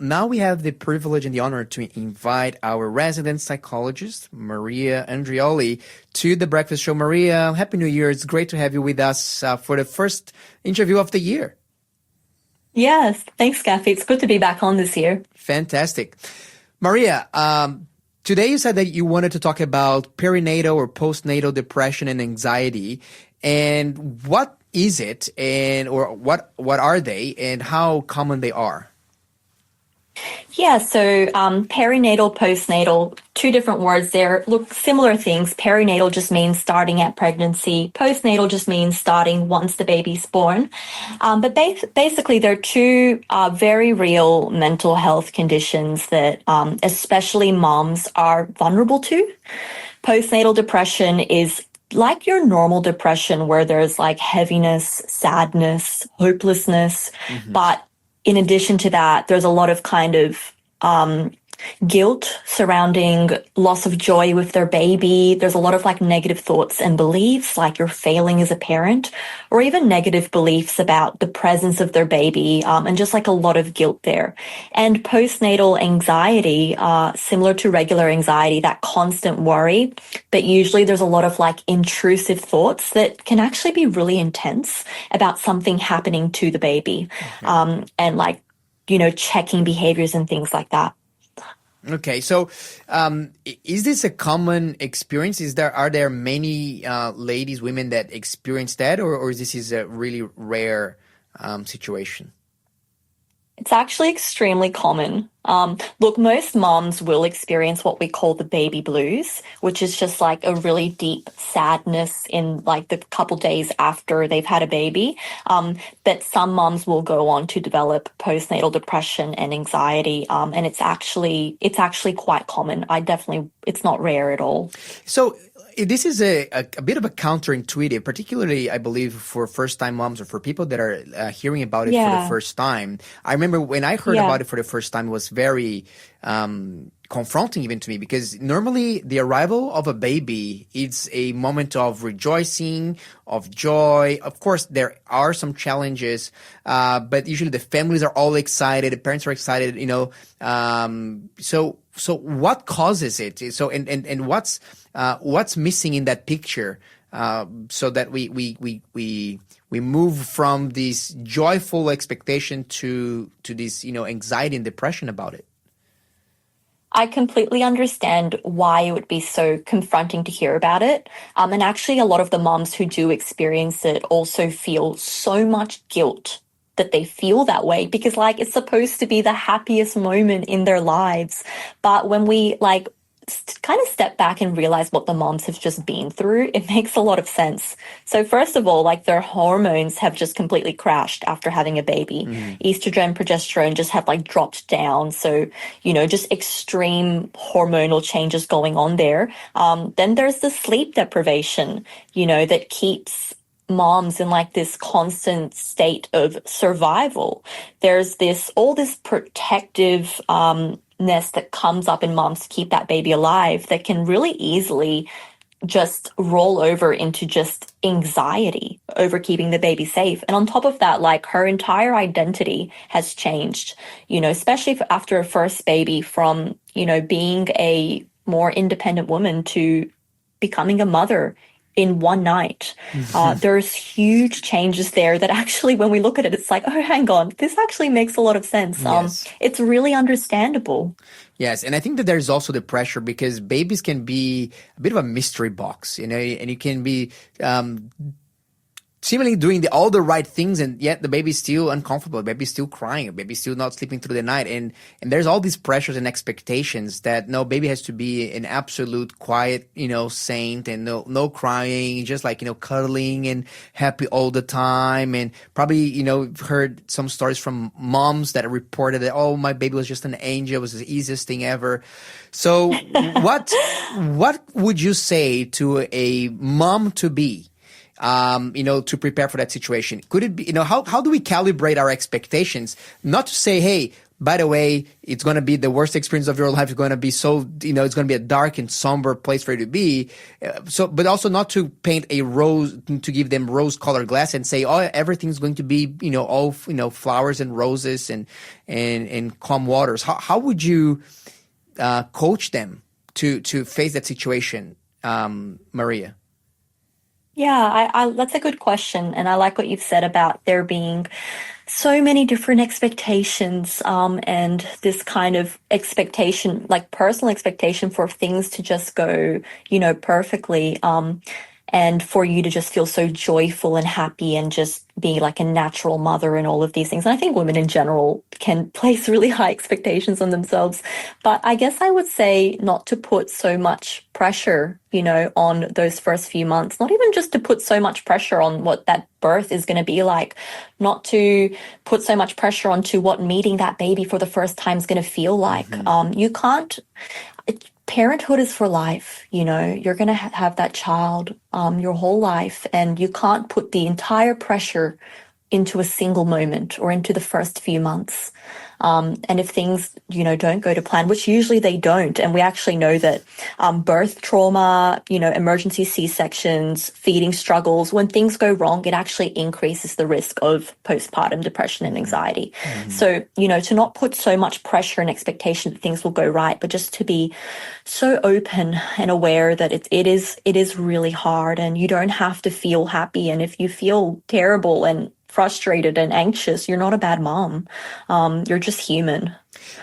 now we have the privilege and the honor to invite our resident psychologist, Maria Andreoli, to the Breakfast Show. Maria, Happy New Year. It's great to have you with us for the first interview of the year. Yes, thanks, Kathy. It's good to be back on this year. Fantastic. Maria, today you said that you wanted to talk about perinatal or postnatal depression and anxiety. And what is it, or what are they, and how common they are? Yeah, so perinatal, postnatal, two different words there. Look, similar things. Perinatal just means starting at pregnancy. Postnatal just means starting once the baby's born. But basically, they're two very real mental health conditions that especially moms are vulnerable to. Postnatal depression is like your normal depression where there's like heaviness, sadness, hopelessness. But in addition to that, there's a lot of kind of guilt surrounding loss of joy with their baby. There's a lot of like negative thoughts and beliefs, like you're failing as a parent, or even negative beliefs about the presence of their baby, and just like a lot of guilt there. And postnatal anxiety, similar to regular anxiety, that constant worry, but usually there's a lot of like intrusive thoughts that can actually be really intense about something happening to the baby, and like, checking behaviors and things like that. Okay, so is this a common experience? Are there many women that experience that, or this is a really rare situation? It's actually extremely common. Look, most moms will experience what we call the baby blues, which is just like a really deep sadness in like the couple days after they've had a baby. But some moms will go on to develop postnatal depression and anxiety. And it's actually quite common. It's not rare at all. So this is a bit of a counterintuitive, particularly, I believe, for first-time moms or for people that are hearing about it for the first time. I remember when I heard about it for the first time, it was very confronting even to me, because normally the arrival of a baby is a moment of rejoicing, of joy. Of course, there are some challenges, but usually the families are all excited, the parents are excited, So what causes it? So and what's missing in that picture, so that we move from this joyful expectation to this anxiety and depression about it? I completely understand why it would be so confronting to hear about it. And actually, a lot of the moms who do experience it also feel so much guilt that they feel that way, because like it's supposed to be the happiest moment in their lives. But when we like kind of step back and realize what the moms have just been through, it makes a lot of sense. So first of all, like their hormones have just completely crashed after having a baby. Estrogen, progesterone just have like dropped down. So, just extreme hormonal changes going on there. Then there's the sleep deprivation, that keeps moms in like this constant state of survival. There's all this protective that comes up in moms to keep that baby alive that can really easily just roll over into just anxiety over keeping the baby safe. And on top of that, like her entire identity has changed, especially after a first baby, from, being a more independent woman to becoming a mother in one night. There's huge changes there that actually, when we look at it, it's like, oh, hang on, this actually makes a lot of sense. Yes. It's really understandable. Yes, and I think that there's also the pressure because babies can be a bit of a mystery box, and you can be seemingly doing all the right things, and yet the baby's still uncomfortable, the baby's still crying, the baby's still not sleeping through the night, and there's all these pressures and expectations that no, baby has to be an absolute quiet, saint, and no crying, just like, cuddling and happy all the time. And probably, heard some stories from moms that reported that, oh, my baby was just an angel, it was the easiest thing ever. So what would you say to a mom to be, to prepare for that situation? Could it be, how do we calibrate our expectations? Not to say, hey, by the way, it's going to be the worst experience of your life. It's going to be so, it's going to be a dark and somber place for you to be. But also not to paint to give them rose-colored glass and say, oh, everything's going to be, all, flowers and roses and calm waters. How would you coach them to face that situation, Maria? Yeah, that's a good question. And I like what you've said about there being so many different expectations, and this kind of expectation, like personal expectation for things to just go, perfectly. And for you to just feel so joyful and happy and just be like a natural mother and all of these things. And I think women in general can place really high expectations on themselves. But I guess I would say not to put so much pressure, on those first few months, not even just to put so much pressure on what that birth is going to be like, not to put so much pressure onto what meeting that baby for the first time is going to feel like. You can't. Parenthood is for life, you're going to have that child your whole life, and you can't put the entire pressure into a single moment or into the first few months. And if things, don't go to plan, which usually they don't, and we actually know that birth trauma, emergency C-sections, feeding struggles, when things go wrong, it actually increases the risk of postpartum depression and anxiety. So, to not put so much pressure and expectation that things will go right, but just to be so open and aware that it is really hard, and you don't have to feel happy. And if you feel terrible and frustrated and anxious, you're not a bad mom. You're just human.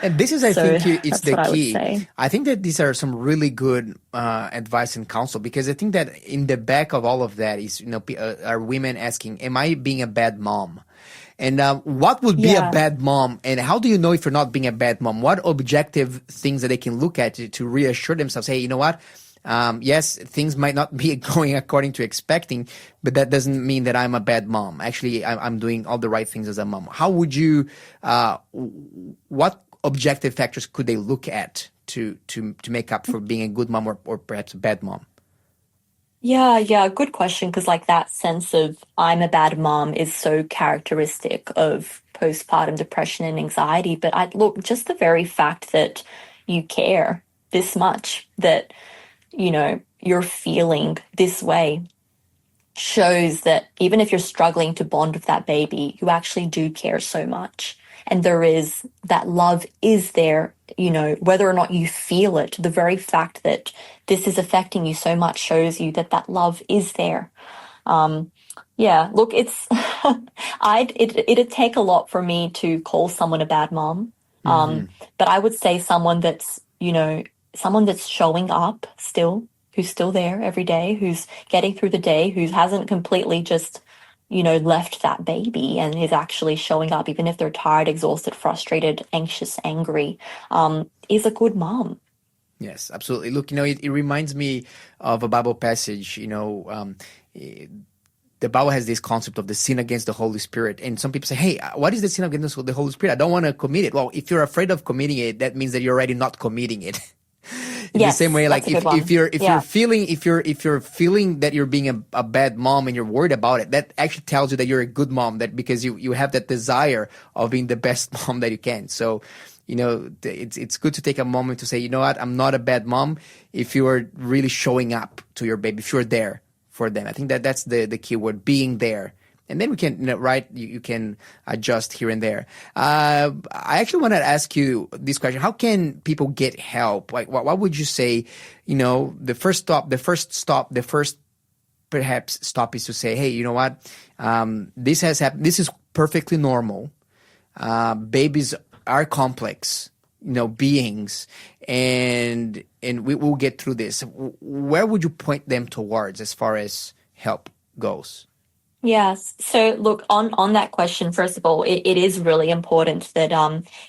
And this is, I think, it's the key. I think that these are some really good advice and counsel, because I think that in the back of all of that is, are women asking, am I being a bad mom? And what would be a bad mom? And how do you know if you're not being a bad mom? What objective things that they can look at to reassure themselves, hey, you know what? Yes, things might not be going according to expecting, but that doesn't mean that I'm a bad mom. Actually, I'm doing all the right things as a mom. How would you, what objective factors could they look at to make up for being a good mom or perhaps a bad mom? Yeah, good question. Because like that sense of I'm a bad mom is so characteristic of postpartum depression and anxiety. But look, just the very fact that you care this much, that you're feeling this way, shows that even if you're struggling to bond with that baby, you actually do care so much. And that love is there, whether or not you feel it. The very fact that this is affecting you so much shows you that love is there. Look, it'd take a lot for me to call someone a bad mom. But I would say someone that's showing up still, who's still there every day, who's getting through the day, who hasn't completely just, left that baby and is actually showing up, even if they're tired, exhausted, frustrated, anxious, angry, is a good mom. Yes, absolutely. Look, it reminds me of a Bible passage, the Bible has this concept of the sin against the Holy Spirit. And some people say, hey, what is the sin against the Holy Spirit? I don't want to commit it. Well, if you're afraid of committing it, that means that you're already not committing it. In the same way, like if you're feeling that you're being a bad mom and you're worried about it, that actually tells you that you're a good mom, that because you have that desire of being the best mom that you can. So, it's good to take a moment to say, you know what, I'm not a bad mom if you are really showing up to your baby, if you're there for them. I think that's the key word, being there. And then we can, you can adjust here and there. I actually want to ask you this question. How can people get help? Like, what would you say, the first perhaps stop is to say, hey, you know what? This has happened. This is perfectly normal. Babies are complex, beings, and we will get through this. Where would you point them towards as far as help goes? Yes. So look, on that question, first of all, it is really important that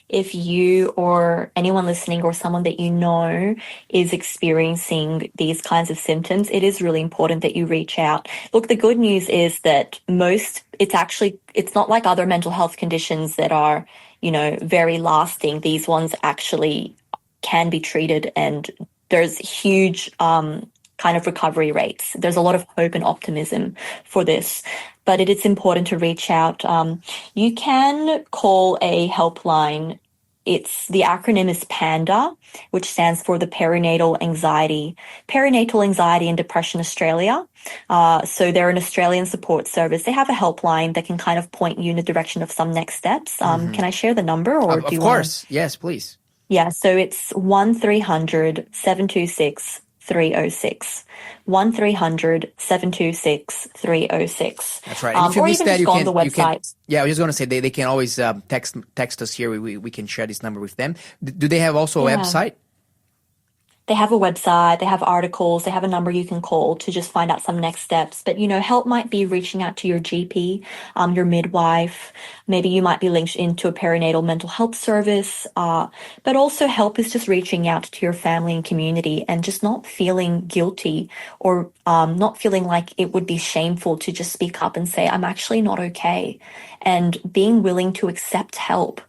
if you or anyone listening or someone that is experiencing these kinds of symptoms, it is really important that you reach out. Look, the good news is that it's not like other mental health conditions that are, very lasting. These ones actually can be treated, and there's huge kind of recovery rates. There's a lot of hope and optimism for this, but it is important to reach out. You can call a helpline the acronym is PANDA, which stands for the Perinatal Anxiety and Depression Australia. So they're an Australian support service. They have a helpline that can kind of point you in the direction of some next steps. Can I share the number, or do Of you want course. Yes, please. Yeah, so it's 1300 726 306. 1300 726 306. That's right. And if you Or miss even that, just go on the website. yeah, I was just going to say they can always text us here. We can share this number with them. Do they have also a Yeah. website? They have a website, they have articles, they have a number you can call to just find out some next steps. But, help might be reaching out to your GP, your midwife. Maybe you might be linked into a perinatal mental health service. But also help is just reaching out to your family and community and just not feeling guilty or not feeling like it would be shameful to just speak up and say, I'm actually not okay. And being willing to accept help,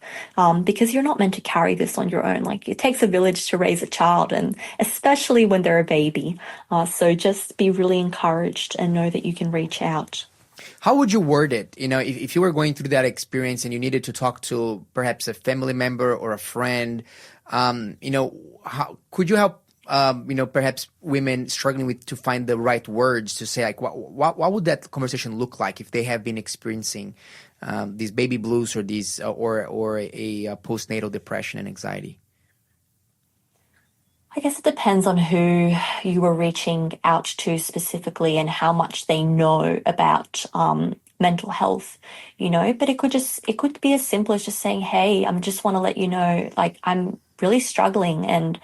because you're not meant to carry this on your own. Like, it takes a village to raise a child, and especially when they're a baby. So just be really encouraged and know that you can reach out. How would you word it? If you were going through that experience and you needed to talk to perhaps a family member or a friend, how could you help? Perhaps women struggling to find the right words to say, like, what would that conversation look like if they have been experiencing these baby blues or these or a postnatal depression and anxiety? I guess it depends on who you were reaching out to specifically and how much they know about mental health, but it could be as simple as just saying, hey, I just want to let you know, like, I'm really struggling and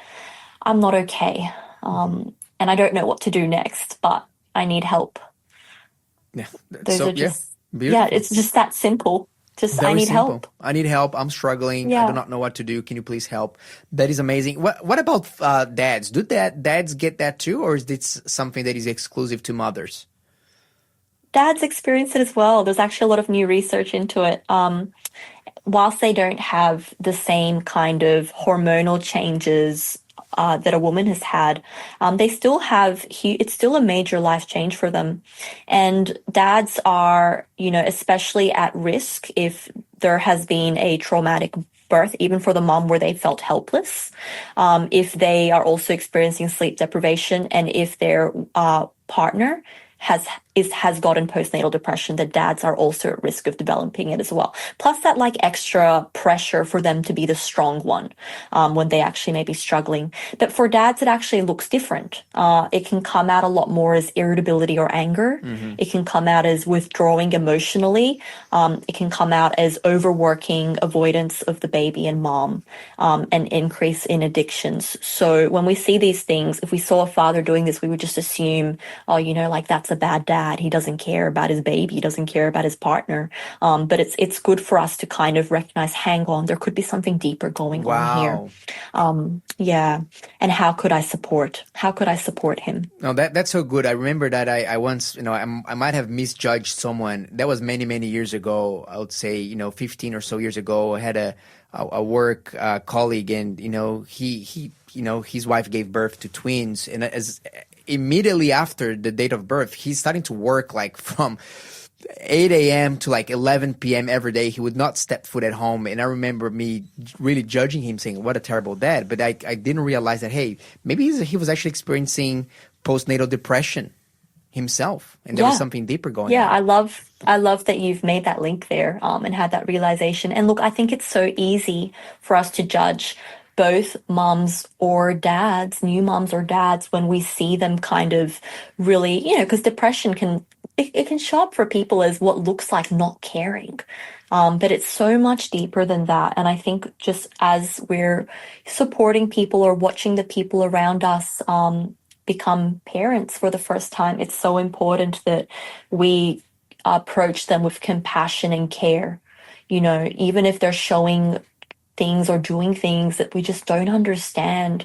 I'm not okay. And I don't know what to do next, but I need help. Yeah. Those are just, beautiful. it's just that simple. Just, Very I need simple. help. I need help. I'm struggling. Yeah. I do not know what to do. Can you please help? That is amazing. What about dads? Do dads get that too, or is this something that is exclusive to mothers? Dads experience it as well. There's actually a lot of new research into it. Whilst they don't have the same kind of hormonal changes that a woman has had, they still have, it's still a major life change for them. And dads are, especially at risk if there has been a traumatic birth, even for the mom where they felt helpless, if they are also experiencing sleep deprivation, and if their partner has gotten postnatal depression, that dads are also at risk of developing it as well. Plus that extra pressure for them to be the strong one when they actually may be struggling. But for dads, it actually looks different. It can come out a lot more as irritability or anger. Mm-hmm. It can come out as withdrawing emotionally. It can come out as overworking, avoidance of the baby and mom, and increase in addictions. So when we see these things, if we saw a father doing this, we would just assume, that's a bad dad. He doesn't care about his baby. He doesn't care about his partner. But it's good for us to kind of recognize, hang on, there could be something deeper going on here. Yeah. And how could I support him? No, that's so good. I remember that I once, I might have misjudged someone. That was many, many years ago. I would say, 15 or so years ago. I had a work colleague, and he his wife gave birth to twins, and as immediately after the date of birth, he's starting to work from 8 a.m. to 11 p.m. every day. He would not step foot at home. And I remember me really judging him, saying, what a terrible dad. But I didn't realize that, hey, maybe he was actually experiencing postnatal depression himself. And there was something deeper going on. Yeah, I love that you've made that link there and had that realization. And look, I think it's so easy for us to judge both moms or dads, new moms or dads, when we see them kind of really, because depression can show up for people as what looks like not caring. But it's so much deeper than that. And I think just as we're supporting people or watching the people around us become parents for the first time, it's so important that we approach them with compassion and care. Even if they're showing things or doing things that we just don't understand,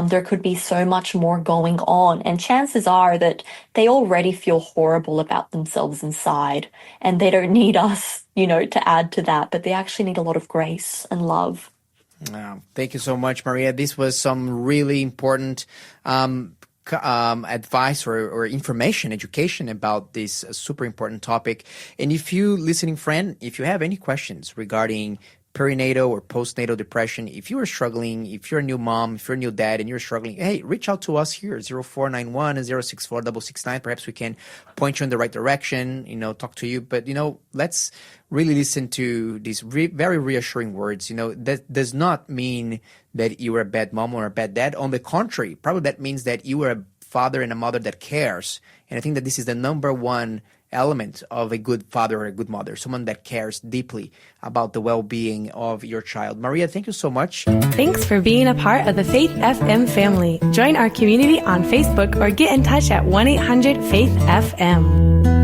there could be so much more going on. And chances are that they already feel horrible about themselves inside, and they don't need us, to add to that, but they actually need a lot of grace and love. Thank you so much, Maria. This was some really important advice or information, education about this super important topic. And if you, listening friend, if you have any questions regarding perinatal or postnatal depression, if you are struggling, if you're a new mom, if you're a new dad and you're struggling, hey, reach out to us here, 0491 and 064669. Perhaps we can point you in the right direction, talk to you. But, let's really listen to these very reassuring words. That does not mean that you are a bad mom or a bad dad. On the contrary, probably that means that you are a father and a mother that cares. And I think that this is the number one element of a good father or a good mother, someone that cares deeply about the well-being of your child. Maria, thank you so much. Thanks for being a part of the Faith FM family. Join our community on Facebook or get in touch at 1-800-FAITH-FM.